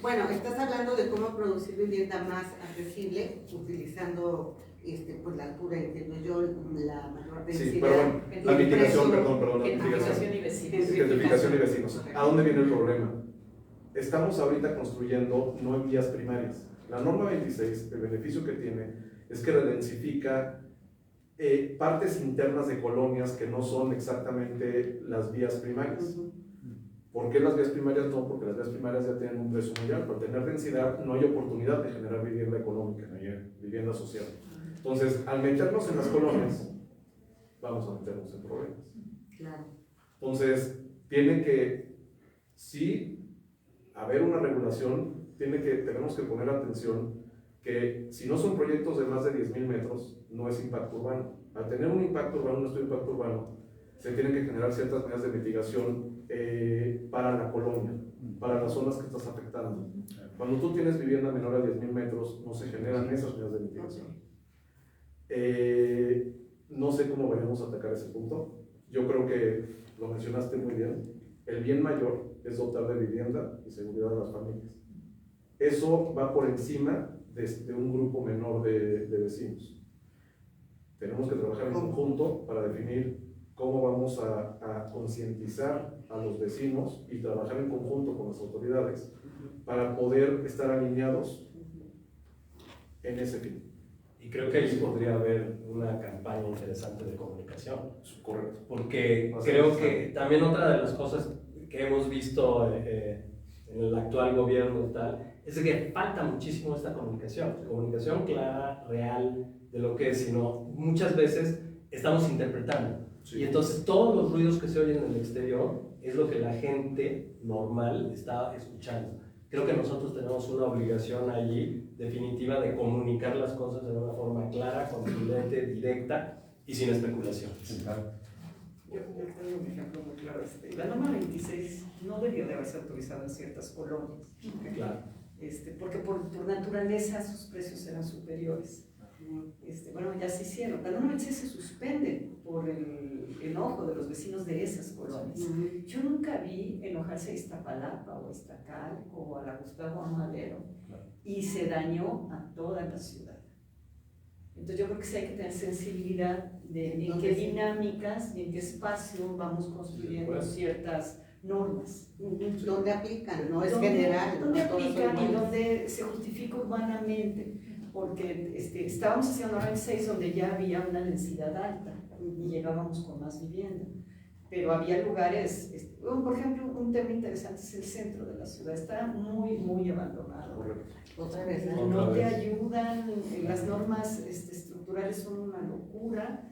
Bueno, estás hablando de cómo producir vivienda más accesible, utilizando pues, la altura, entiendo yo, la mayor densidad. Sí, perdón, la mitigación, perdón, la Gentrificación y vecinos. Gentrificación y vecinos. ¿A dónde viene el problema? Estamos ahorita construyendo no en vías primarias. La norma 26, el beneficio que tiene es que redensifica partes internas de colonias que no son exactamente las vías primarias. ¿Por qué las vías primarias no? Porque las vías primarias ya tienen un precio muy alto. Al tener densidad no hay oportunidad de generar vivienda económica, vivienda social. Entonces, al meternos en las colonias, vamos a meternos en problemas. Claro. Entonces, tiene que, sí, haber una regulación, tenemos que poner atención que si no son proyectos de más de 10,000 metros, no es impacto urbano. Al tener un impacto urbano, un estudio de impacto urbano, se tienen que generar ciertas medidas de mitigación para la colonia, para las zonas que estás afectando. Cuando tú tienes vivienda menor a 10,000 metros, no se generan esas medidas de mitigación. No sé cómo vayamos a atacar ese punto. Yo creo que lo mencionaste muy bien. El bien mayor es dotar de vivienda y seguridad a las familias. Eso va por encima de un grupo menor de vecinos. Tenemos que trabajar en conjunto para definir cómo vamos a concientizar a los vecinos y trabajar en conjunto con las autoridades para poder estar alineados en ese fin. Y creo que ahí podría haber una campaña interesante de comunicación. Correcto. Porque creo que también otra de las cosas que hemos visto en el actual gobierno y tal, es que falta muchísimo esta comunicación clara, real, de lo que es, sino muchas veces estamos interpretando. Sí. Y entonces todos los ruidos que se oyen en el exterior es lo que la gente normal está escuchando. Creo que nosotros tenemos una obligación allí definitiva de comunicar las cosas de una forma clara, contundente, directa y sin especulación. Yo tengo un ejemplo muy claro. La norma 26 no debió de haberse autorizado en ciertas colonias. Claro. Porque por naturaleza sus precios eran superiores. Bueno, ya se hicieron. La norma 26 se suspende por el enojo de los vecinos de esas colonias. Yo nunca vi enojarse a Iztapalapa o a Iztacalco o a la Gustavo Amadero, y se dañó a toda la ciudad. Entonces yo creo que sí hay que tener sensibilidad de en qué dinámicas y en qué espacio vamos construyendo ciertas normas. ¿Dónde aplican? No es general. ¿Dónde no todos son aplican y iguales. dónde se justifica urbanamente? Porque estábamos haciendo norma 26 donde ya había una densidad alta y llegábamos con más vivienda. Pero había lugares, por ejemplo, un tema interesante es el centro de la ciudad, está muy, muy abandonado. Correcto. Otra vez, ¿no? No Otra te vez. ayudan, las normas estructurales son una locura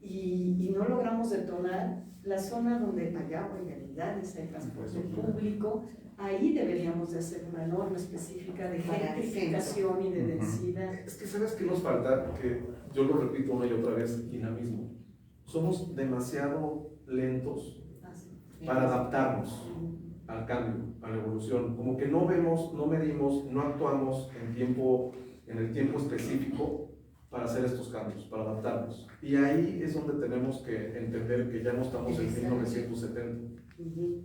y no logramos detonar la zona donde hay agua, hay realidades, hay transporte público. Ahí deberíamos de hacer una norma específica de Para el gentrificación y de densidad. Es que ¿sabes qué nos falta? Que yo lo repito una y otra vez, dinamismo. Somos demasiado lentos para adaptarnos al cambio, a la evolución. Como que no vemos, no medimos, no actuamos en el tiempo específico para hacer estos cambios, para adaptarnos. Y ahí es donde tenemos que entender que ya no estamos en 1970.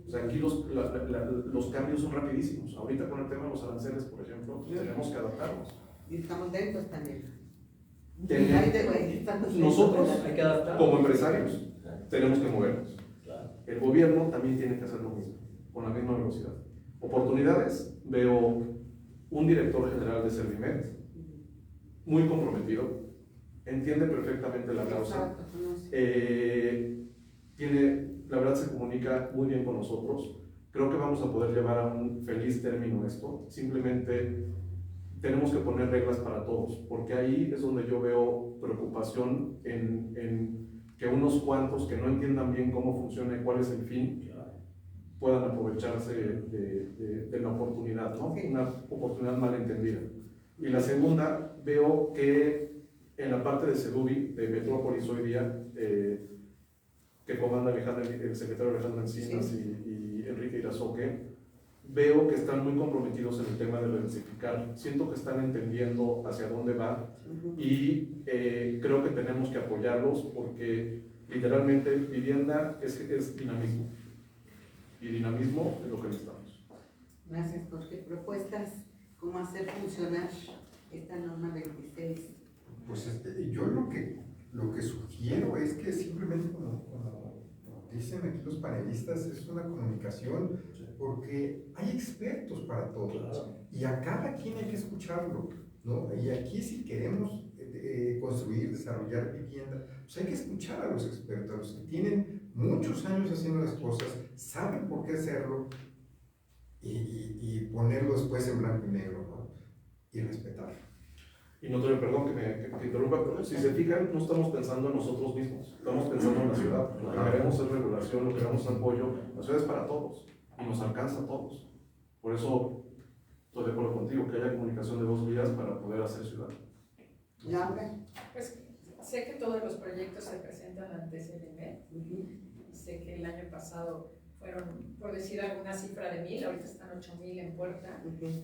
O sea, aquí los cambios son rapidísimos. Ahorita con el tema de los aranceles, por ejemplo, tenemos que adaptarnos. Y estamos lentos también. Nosotros, Hay que adaptar. como empresarios, tenemos que movernos. Claro. El gobierno también tiene que hacer lo mismo, con la misma velocidad. Oportunidades, veo un director general de Servimet, muy comprometido, entiende perfectamente la causa, la verdad se comunica muy bien con nosotros. Creo que vamos a poder llevar a un feliz término esto. Simplemente tenemos que poner reglas para todos, porque ahí es donde yo veo preocupación en que unos cuantos que no entiendan bien cómo funciona y cuál es el fin, puedan aprovecharse de la oportunidad, ¿no? Una oportunidad mal entendida. Y la segunda, veo que En la parte de Sedubi, de Metrópolis hoy día, que comanda el secretario Alejandro Encinas y Enrique Irazoque, veo que están muy comprometidos en el tema de densificar. Siento que están entendiendo hacia dónde va y creo que tenemos que apoyarlos porque literalmente vivienda es dinamismo. Y dinamismo es lo que necesitamos. Gracias, Jorge. ¿Propuestas cómo hacer funcionar esta norma 26? Pues yo lo que sugiero es que simplemente, como dicen aquí los panelistas, es una comunicación, porque hay expertos para todo, y a cada quien hay que escucharlo, ¿no? Y aquí si queremos construir, desarrollar vivienda, pues hay que escuchar a los expertos, a los que tienen muchos años haciendo las cosas, saben por qué hacerlo, y ponerlo después en blanco y negro, ¿no? Y respetarlo. Y no te perdón que me interrumpa, pero si se fijan, no estamos pensando en nosotros mismos, estamos pensando en la ciudad. Lo que queremos es regulación, lo que queremos es apoyo. La ciudad es para todos y nos alcanza a todos. Por eso estoy de acuerdo contigo, que haya comunicación de 2 vías para poder hacer ciudad. Laura. Pues sé que todos los proyectos se presentan ante CDM. Sé que el año pasado fueron, por decir alguna cifra de 1000, ahorita están 8000 en puerta.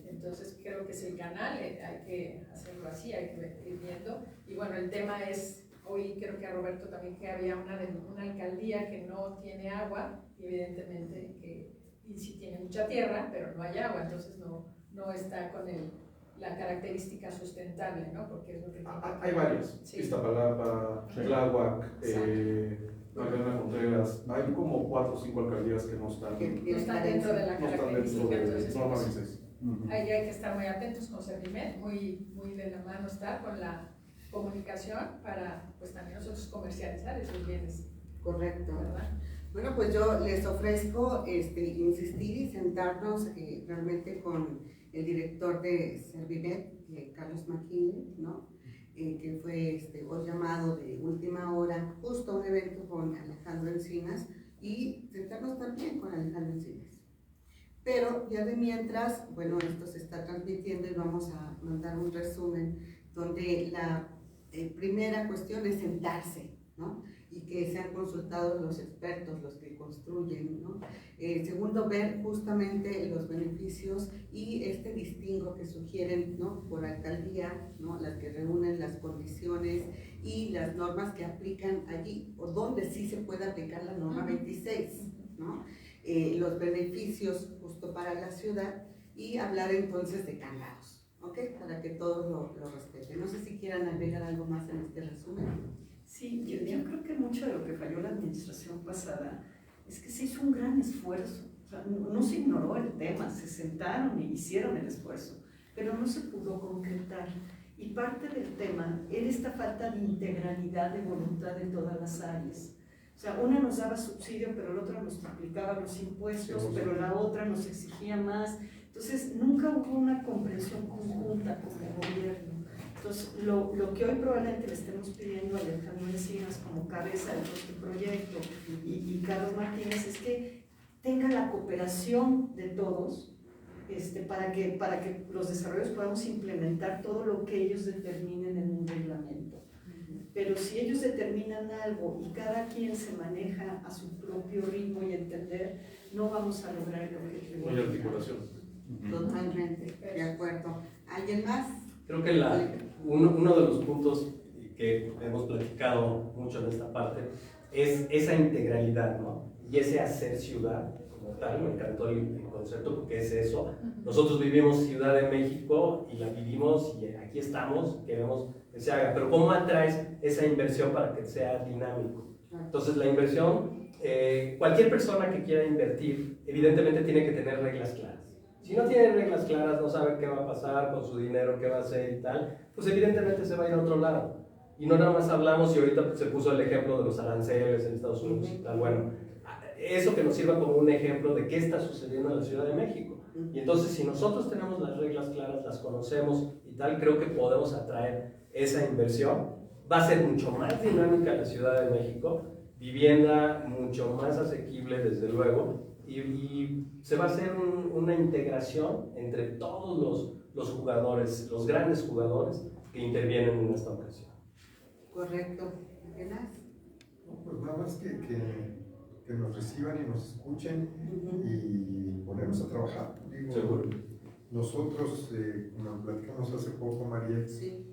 Entonces creo que es el canal, hay que hacerlo así, hay que ir viendo. Y bueno, el tema es, hoy creo que a Roberto también, que había una alcaldía que no tiene agua, y evidentemente y sí tiene mucha tierra, pero no hay agua, entonces no está con la característica sustentable, ¿no? Porque es lo que tiene. Hay varias, Sí. Iztapalapa, Tláhuac, Magdalena Contreras, hay como 4 o 5 alcaldías que no están dentro de la no están característica, dentro de entonces norma pues, 26. ahí hay que estar muy atentos con Servimet, muy de la mano estar con la comunicación para pues también nosotros comercializar esos bienes. Correcto. ¿Verdad? Bueno, pues yo les ofrezco insistir y sentarnos realmente con el director de Servimet, Carlos McKinley, ¿no? Que fue hoy llamado de última hora, justo a un evento con Alejandro Encinas, y sentarnos también con Alejandro Encinas. Pero ya de mientras, bueno, esto se está transmitiendo y vamos a mandar un resumen donde la primera cuestión es sentarse, ¿no? Y que sean consultados los expertos, los que construyen, ¿no? Segundo, ver justamente los beneficios y este distingo que sugieren, ¿no? Por alcaldía, ¿no? Las que reúnen las condiciones y las normas que aplican allí, o donde sí se puede aplicar la norma 26, ¿no? Los beneficios justo para la ciudad, y hablar entonces de candados, ¿ok? Para que todos lo respeten. No sé si quieran agregar algo más en este resumen. Sí, yo creo que mucho de lo que falló la administración pasada es que se hizo un gran esfuerzo. O sea, no se ignoró el tema, se sentaron y hicieron el esfuerzo, pero no se pudo concretar. Y parte del tema era esta falta de integralidad de voluntad de todas las áreas. O sea, una nos daba subsidio, pero la otra nos triplicaba los impuestos, pero la otra nos exigía más. Entonces, nunca hubo una comprensión conjunta con el gobierno. Entonces, lo que hoy probablemente le estemos pidiendo a Alejandro Encinas como cabeza de todo este proyecto y Carlos Martínez es que tenga la cooperación de todos para que los desarrollos podamos implementar todo lo que ellos determinen en un reglamento. Pero si ellos determinan algo y cada quien se maneja a su propio ritmo y entender, no vamos a lograr el objetivo. No hay articulación. Totalmente, de acuerdo. ¿Alguien más? Creo que uno de los puntos que hemos platicado mucho en esta parte es esa integralidad, ¿no? Y ese hacer ciudad como tal. Me encantó el concepto porque es eso. Nosotros vivimos Ciudad de México y la vivimos y aquí estamos, queremos que se haga, pero ¿cómo atraes esa inversión para que sea dinámico? Entonces la inversión, cualquier persona que quiera invertir evidentemente tiene que tener reglas claras. Si no tiene reglas claras, no sabe qué va a pasar con su dinero, qué va a hacer y tal, pues evidentemente se va a ir a otro lado. Y no nada más hablamos, y ahorita se puso el ejemplo de los aranceles en Estados Unidos y tal. Bueno, eso que nos sirva como un ejemplo de qué está sucediendo en la Ciudad de México. Y entonces, si nosotros tenemos las reglas claras, las conocemos y tal, creo que podemos atraer esa inversión. Va a ser mucho más dinámica la Ciudad de México, vivienda mucho más asequible, desde luego, y se va a hacer una integración entre todos los jugadores, los grandes jugadores que intervienen en esta ocasión. Correcto. ¿Qué más? No, pues nada más que nos reciban y nos escuchen y ponernos a trabajar. Digo, Seguro. nosotros, como platicamos hace poco, María, Sí.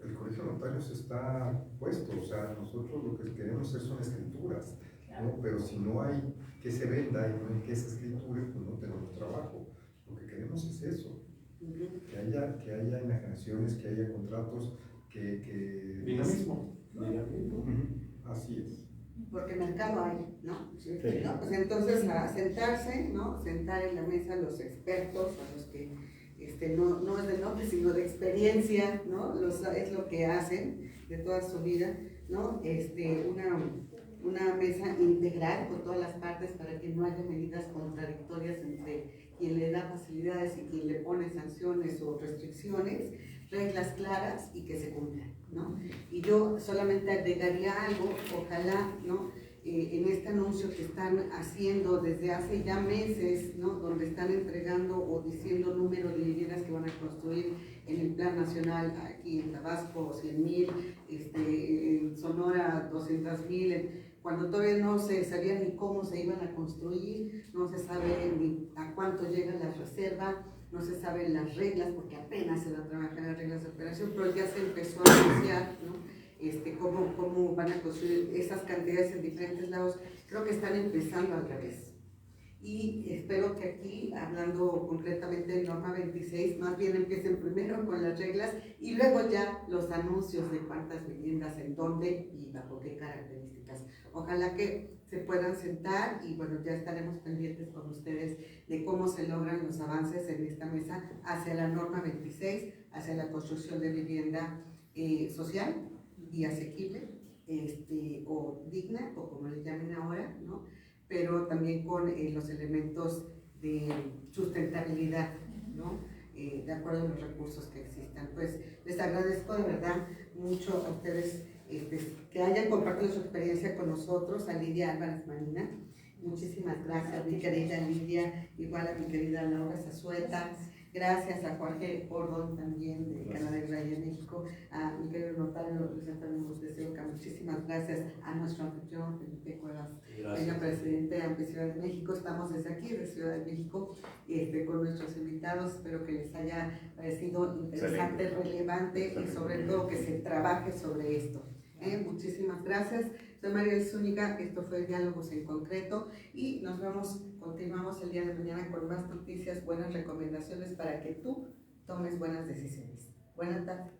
el colegio de notarios está puesto, o sea, nosotros lo que queremos son escrituras, ¿no? Pero si no hay que se venda y no hay que se escriture, pues no tenemos trabajo. Lo que queremos es eso, que haya enajenaciones, que haya contratos, que Dinamismo. Así es. Porque mercado hay, ¿no? Sí. ¿No? Pues entonces a sentarse, ¿no? Sentar en la mesa a los expertos, a los que no es de nombre, sino de experiencia, ¿no? Es lo que hacen de toda su vida, ¿no? Una mesa integral con todas las partes para que no haya medidas contradictorias entre quien le da facilidades y quien le pone sanciones o restricciones, reglas claras y que se cumplan, ¿no? Y yo solamente agregaría algo, ojalá, ¿no? En este anuncio que están haciendo desde hace ya meses, ¿no? Donde están entregando o diciendo número de viviendas que van a construir en el plan nacional, aquí en Tabasco 100,000, en Sonora 200,000, cuando todavía no se sabía ni cómo se iban a construir, no se sabe ni a cuánto llega la reserva, no se saben las reglas, porque apenas se van a trabajar las reglas de operación, pero ya se empezó a anunciar, ¿no? Cómo van a construir esas cantidades en diferentes lados. Creo que están empezando al revés. Y espero que aquí, hablando concretamente de norma 26, más bien empiecen primero con las reglas y luego ya los anuncios de cuántas viviendas, en dónde y bajo qué características. Ojalá que se puedan sentar y bueno, ya estaremos pendientes con ustedes de cómo se logran los avances en esta mesa hacia la norma 26, hacia la construcción de vivienda social y asequible, o digna, o como le llamen ahora, ¿no? Pero también con los elementos de sustentabilidad, ¿no? De acuerdo a los recursos que existan. Pues les agradezco de verdad mucho a ustedes que hayan compartido su experiencia con nosotros, a Lidia Álvarez Manina. Muchísimas gracias, mi querida Lidia, igual a mi querida Laura Zazueta. Gracias a Jorge Ordón también de Canadá y Raya México, a mi querido notario Luis Antonio Montes de Oca. Muchísimas gracias a nuestro anfitrión Felipe Cuevas, señor presidente de Ciudad de México. Estamos desde aquí, de Ciudad de México, con nuestros invitados. Espero que les haya parecido interesante, relevante y sobre todo que se trabaje sobre esto. Muchísimas gracias. Soy María Zúñiga, esto fue Diálogos en Concreto y nos vemos, continuamos el día de mañana con más noticias, buenas recomendaciones para que tú tomes buenas decisiones. Buenas tardes.